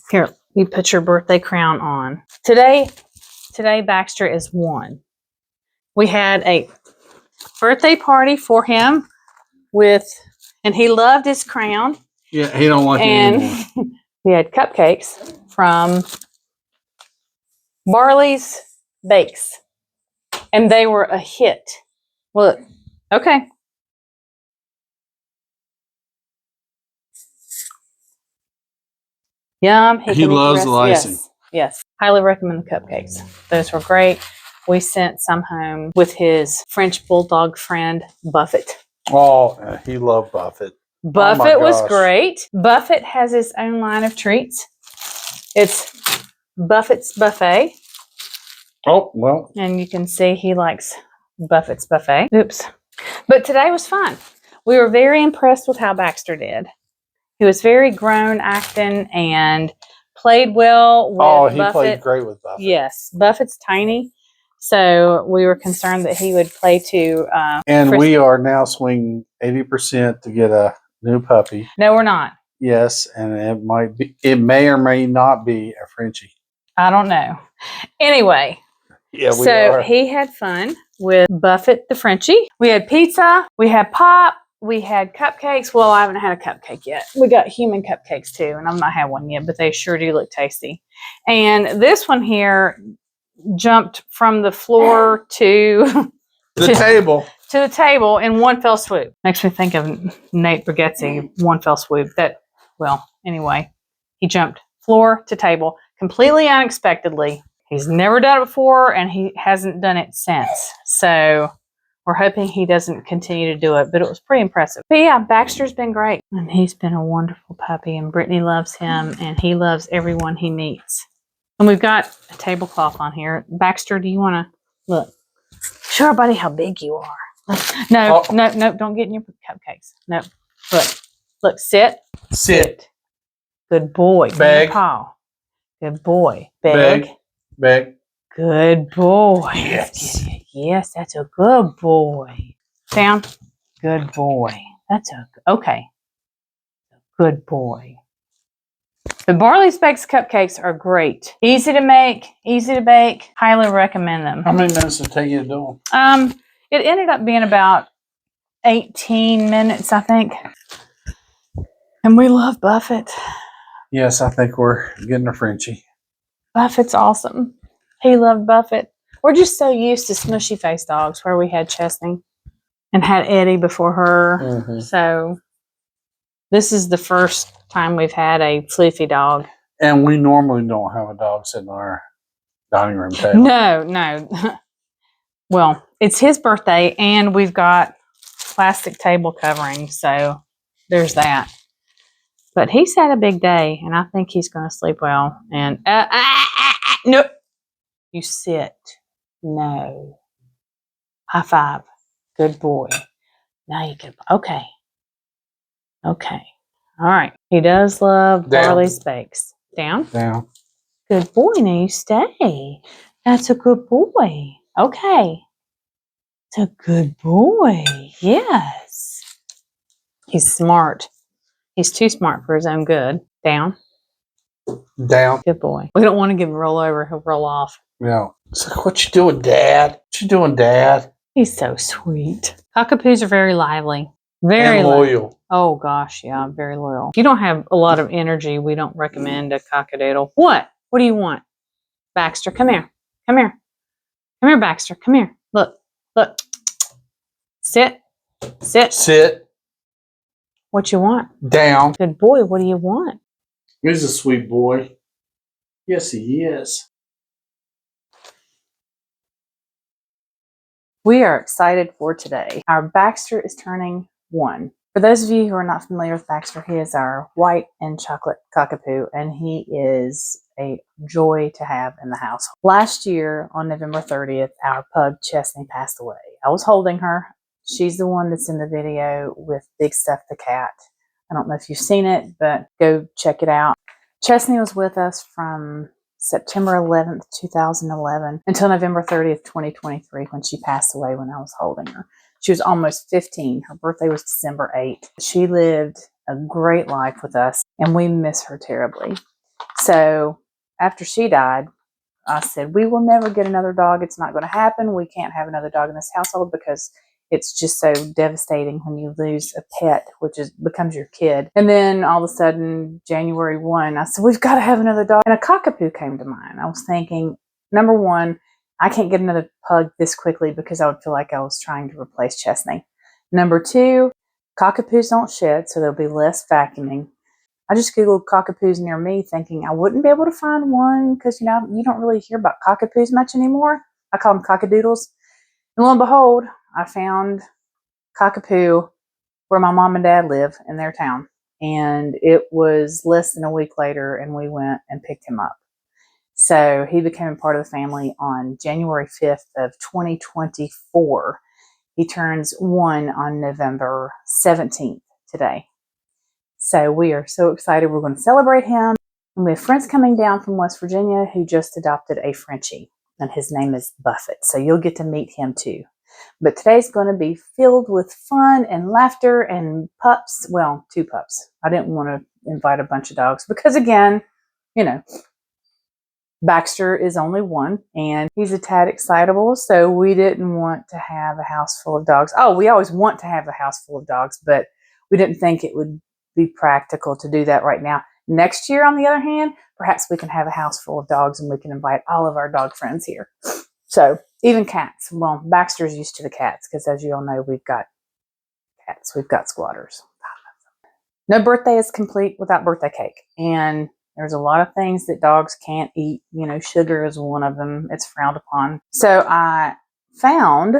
Here, you put your birthday crown on. Today Baxter is 1. We had a birthday party for him and he loved his crown. Yeah, he don't like it anymore. We had cupcakes from Barley's Bakes, and they were a hit. Look, okay. Yum. He loves the icing. Yes, yes. Highly recommend the cupcakes. Those were great. We sent some home with his French bulldog friend, Buffett. Oh, he loved Buffett. Buffett was great. Buffett has his own line of treats. It's Buffett's Buffet. Oh, well. And you can see he likes Buffett's Buffet. Oops. But today was fun. We were very impressed with how Baxter did. He was very grown acting and played well with Buffett. He played great with Buffett. Yes. Buffett's tiny. So we were concerned that he would play too. And we are now swinging 80% to get a new puppy. No, we're not. Yes, and it may or may not be a Frenchie. I don't know. Anyway. Yeah, So he had fun with Buffett the Frenchie. We had pizza, we had pop, we had cupcakes. Well, I haven't had a cupcake yet. We got human cupcakes too, and I've not had one yet, but they sure do look tasty. And this one here jumped from the floor to the table in one fell swoop. Makes me think of Nate Bargatze, one fell swoop. Anyway, he jumped floor to table completely unexpectedly. He's never done it before, and he hasn't done it since. So we're hoping he doesn't continue to do it, but it was pretty impressive. But yeah, Baxter's been great, and he's been a wonderful puppy, and Brittany loves him, and he loves everyone he meets. And we've got a tablecloth on here. Baxter, do you want to look? Show everybody how big you are. No, don't get in your cupcakes. No, look, sit. Good boy. Beg. Paw. Good boy. Beg. Good boy. Yes. Yes, that's a good boy. Down. Good boy. Okay. Good boy. The Barley's Bakes cupcakes are great. Easy to make, easy to bake. Highly recommend them. How many minutes did it take you to do them? It ended up being about 18 minutes, I think. And we love Buffett. Yes, I think we're getting a Frenchie. Buffett's awesome. He loved Buffett. We're just so used to smushy face dogs, where we had Chesney and had Eddie before her. Mm-hmm. So this is the first time we've had a floofy dog. And we normally don't have a dog sitting on our dining room table. No. Well, it's his birthday, and we've got plastic table covering, so there's that. But he's had a big day, and I think he's going to sleep well. And nope. You sit. No. High five. Good boy. Now you can. Okay. All right. He does love Barley's Bakes. Down. Good boy. Now you stay. That's a good boy. Okay. It's a good boy. Yes. He's smart. He's too smart for his own good. Down. Good boy. We don't want to give him a roll over. He'll roll off. Yeah. It's like, what you doing, Dad? What you doing, Dad? He's so sweet. Cockapoos are very lively. Very loyal. Oh, gosh. Yeah, very loyal. If you don't have a lot of energy, we don't recommend a cockadoodle. What? What do you want? Baxter, come here. Come here, Baxter. Come here. Look. Sit. What you want? Down. Good boy. What do you want? He's a sweet boy. Yes, he is. We are excited for today. Our Baxter is turning 1. For those of you who are not familiar with Baxter, he is our white and chocolate cockapoo, and he is a joy to have in the house. Last year, on November 30th, our pug Chesney passed away. I was holding her. She's the one that's in the video with Big Stuff the cat. I don't know if you've seen it, but go check it out. Chesney was with us from September 11th, 2011 until November 30th, 2023, when she passed away when I was holding her. She was almost 15. Her birthday was December 8th. She lived a great life with us, and we miss her terribly. So after she died, I said, we will never get another dog. It's not going to happen. We can't have another dog in this household because it's just so devastating when you lose a pet, which becomes your kid. And then all of a sudden, January 1, I said, we've got to have another dog. And a Cockapoo came to mind. I was thinking, number one, I can't get another pug this quickly because I would feel like I was trying to replace Chesney. Number two, Cockapoos don't shed, so there'll be less vacuuming. I just Googled Cockapoos near me thinking I wouldn't be able to find one because, you don't really hear about Cockapoos much anymore. I call them cockadoodles. And lo and behold, I found Cockapoo where my mom and dad live in their town. And it was less than a week later, and we went and picked him up. So he became a part of the family on January 5th of 2024. He turns 1 on November 17th today. So we are so excited. We're going to celebrate him. And we have friends coming down from West Virginia who just adopted a Frenchie, and his name is Buffett. So you'll get to meet him too. But today's going to be filled with fun and laughter and pups. Well, 2 pups. I didn't want to invite a bunch of dogs because, again, Baxter is only 1 and he's a tad excitable. So we didn't want to have a house full of dogs. Oh, we always want to have a house full of dogs, but we didn't think it would be practical to do that right now. Next year, on the other hand, perhaps we can have a house full of dogs and we can invite all of our dog friends here. So even cats. Well, Baxter's used to the cats because, as you all know, we've got cats. We've got squatters. No birthday is complete without birthday cake. And there's a lot of things that dogs can't eat. Sugar is one of them. It's frowned upon. So I found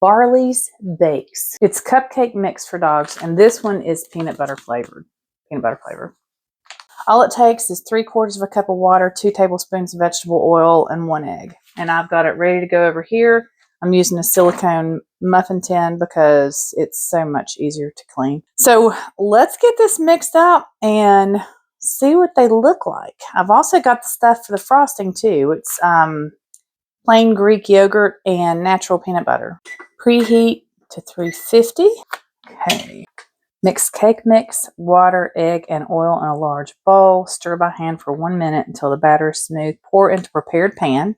Barley's Bakes. It's cupcake mix for dogs, and this one is peanut butter flavored. All it takes is 3/4 of a cup of water, 2 tablespoons of vegetable oil, and 1 egg. And I've got it ready to go over here. I'm using a silicone muffin tin because it's so much easier to clean. So let's get this mixed up and see what they look like. I've also got the stuff for the frosting too. It's plain Greek yogurt and natural peanut butter. Preheat to 350. Okay. Mix cake mix, water, egg, and oil in a large bowl. Stir by hand for 1 minute until the batter is smooth. Pour into prepared pan.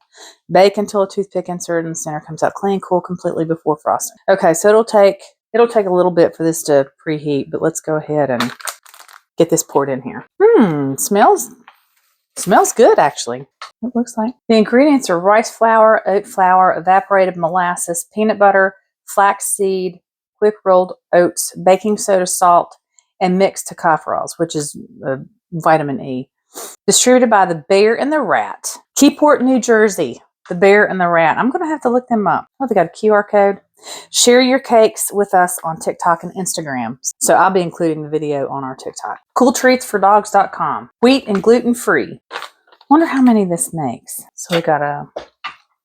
Bake until a toothpick insert in the center comes out clean. Cool completely before frosting. Okay, so it'll take a little bit for this to preheat, but let's go ahead and get this poured in here. Smells good actually. It looks like. The ingredients are rice flour, oat flour, evaporated molasses, peanut butter, flaxseed, quick rolled oats, baking soda, salt, and mixed tocopherols, which is vitamin E. Distributed by the Bear and the Rat. Keyport, New Jersey. The Bear and the Rat. I'm going to have to look them up. Oh, they got a QR code. Share your cakes with us on TikTok and Instagram. So I'll be including the video on our TikTok. CoolTreatsForDogs.com. Wheat and gluten-free. Wonder how many this makes. So we got a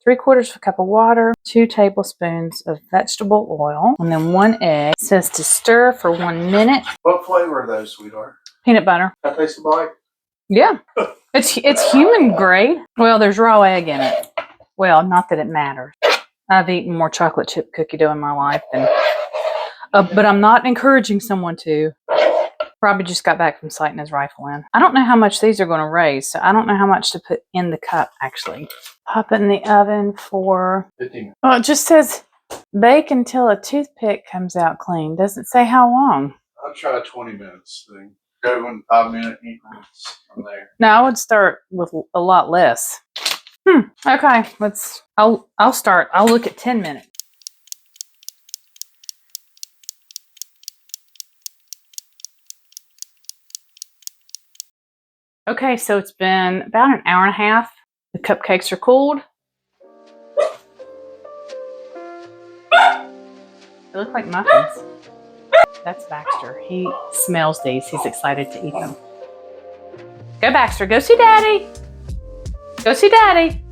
3/4 of a cup of water, 2 tablespoons of vegetable oil, and then 1 egg. It says to stir for 1 minute. What flavor are those, sweetheart? Peanut butter. That tastes like? Yeah. It's human grade. Well, there's raw egg in it. Well, not that it matters. I've eaten more chocolate chip cookie dough in my life than, but I'm not encouraging someone to. Robbie just got back from sighting his rifle in. I don't know how much these are going to raise, so I don't know how much to put in the cup, actually. Pop it in the oven for 15 minutes. Oh, it just says bake until a toothpick comes out clean. Doesn't say how long. I'll try 20 minutes. Then go in 5-minute increments from there. No, I would start with a lot less. Okay, I'll start. I'll look at 10 minutes. Okay, so it's been about an hour and a half. The cupcakes are cooled. They look like muffins. That's Baxter. He smells these. He's excited to eat them. Go, Baxter. Go see Daddy. Go see Daddy.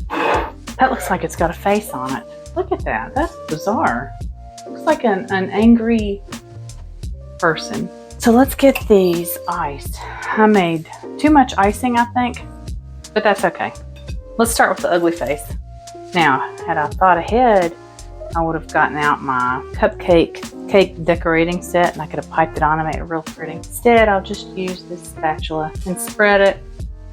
That looks like it's got a face on it. Look at that. That's bizarre. Looks like an angry person. So let's get these iced. I made too much icing, I think, but that's okay. Let's start with the ugly face. Now, had I thought ahead, I would have gotten out my cupcake cupcake decorating set, and I could have piped it on and made it real pretty. Instead, I'll just use this spatula and spread it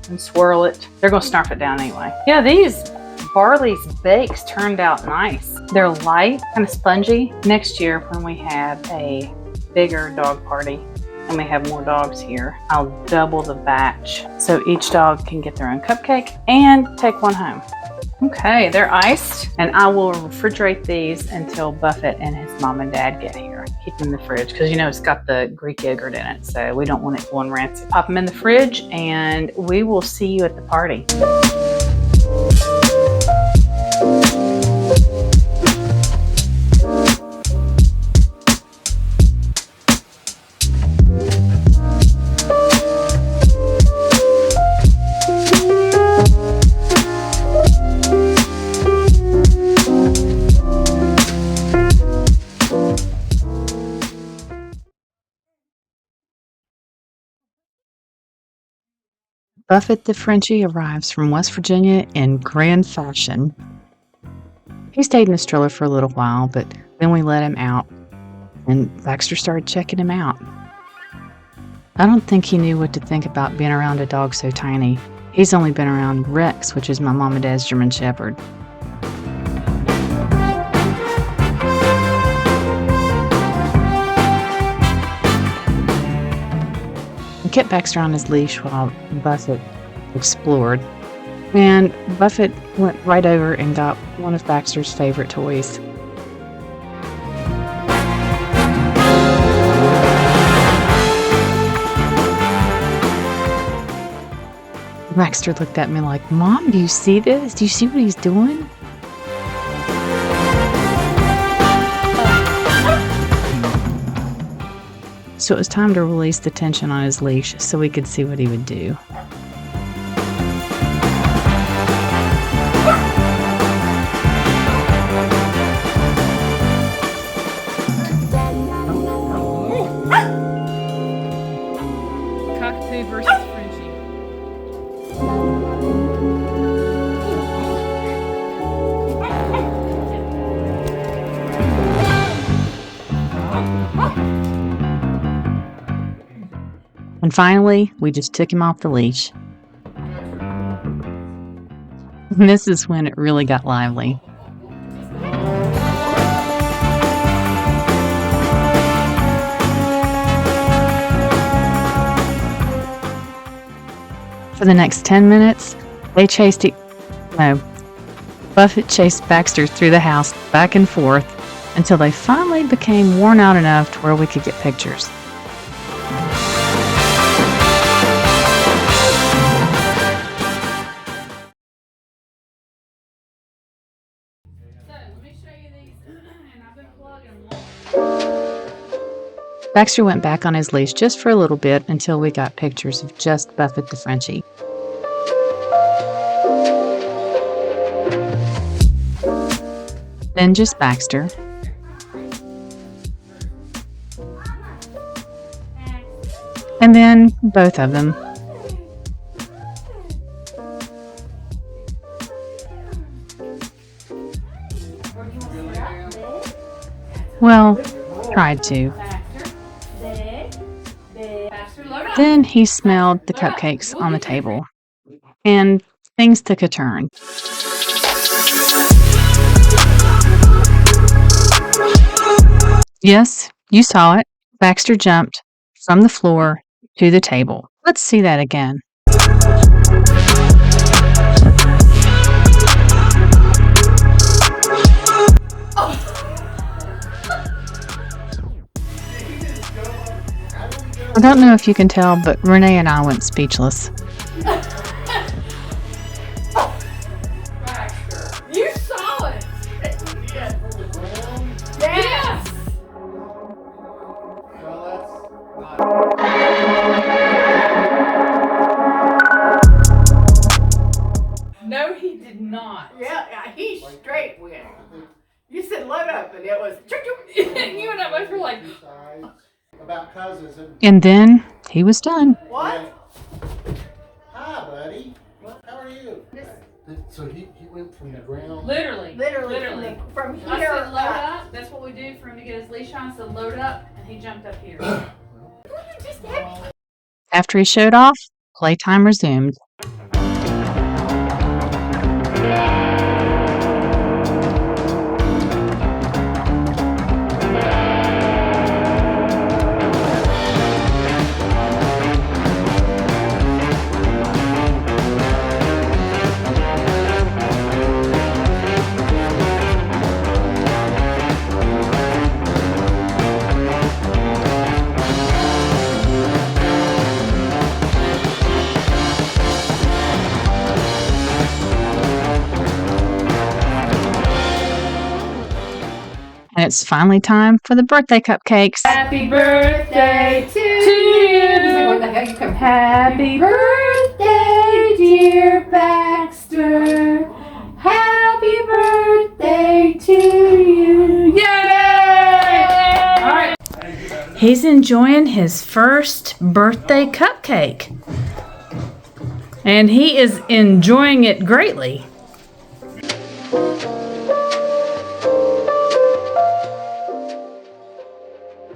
and swirl it. They're gonna snarf it down anyway. Yeah, these Barley's bakes turned out nice. They're light, kind of spongy. Next year when we have a bigger dog party and we have more dogs here, I'll double the batch so each dog can get their own cupcake and take one home. Okay, they're iced, and I will refrigerate these until Buffett and his mom and dad get here. Keep them in the fridge because you know it's got the Greek yogurt in it, so we don't want it going rancid. Pop them in the fridge and we will see you at the party. Buffett the Frenchie arrives from West Virginia in grand fashion. He stayed in the stroller for a little while, but then we let him out, and Baxter started checking him out. I don't think he knew what to think about being around a dog so tiny. He's only been around Rex, which is my mom and dad's German Shepherd. Kept Baxter on his leash while Buffett explored, and Buffett went right over and got one of Baxter's favorite toys. Baxter looked at me like, "Mom, do you see this? Do you see what he's doing?" So it was time to release the tension on his leash so we could see what he would do. Cockapoo versus Frenchie. And finally, we just took him off the leash. And this is when it really got lively. For the next 10 minutes, they chased Buffett chased Baxter through the house back and forth until they finally became worn out enough to where we could get pictures. Baxter went back on his leash just for a little bit until we got pictures of just Buffett the Frenchie. Then just Baxter. And then both of them. Well, tried to. Then he smelled the cupcakes on the table, and things took a turn. Yes, you saw it. Baxter jumped from the floor to the table. Let's see that again. I don't know if you can tell, but Renee and I went speechless. Baxter, you saw it. Yes. No, he did not. Yeah, he straight went. You said load up, and it was. You and I both were like, about cousins And then he was done. What? Hi, buddy. How are you? So he went from the ground. Literally. Literally. From I here said load up. up. That's what we do for him to get his leash on. I said load up, and he jumped up here. Just happy. After he showed off, playtime resumed. And it's finally time for the birthday cupcakes. Happy birthday to What you. the heck you come Happy birthday, dear Baxter. Happy birthday to you. Yay! All right. He's enjoying his first birthday cupcake. And he is enjoying it greatly.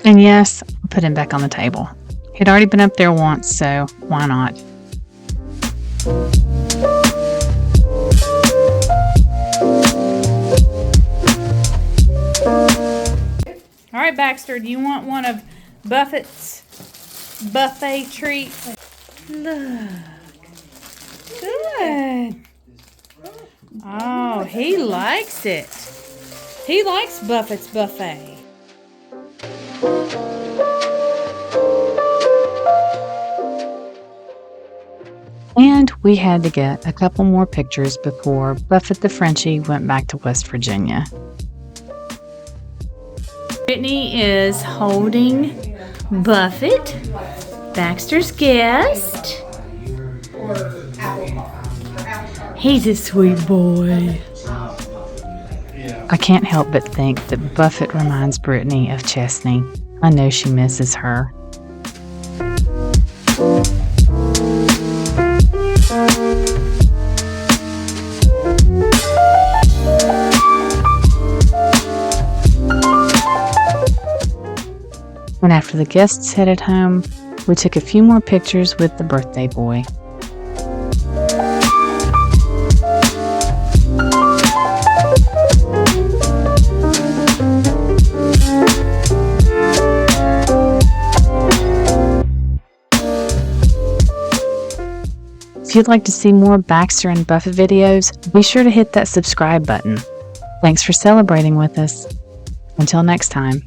And yes, I put him back on the table. He'd already been up there once, so why not? All right, Baxter, do you want one of Buffett's buffet treats? Look. Good. Oh, he likes it. He likes Buffett's buffet. And we had to get a couple more pictures before Buffett the Frenchie went back to West Virginia. Brittany is holding Buffett, Baxter's guest. He's a sweet boy. I can't help but think that Buffett reminds Brittany of Chesney. I know she misses her. And after the guests headed home, we took a few more pictures with the birthday boy. If you'd like to see more Baxter and Buffett videos, be sure to hit that subscribe button. Thanks for celebrating with us. Until next time.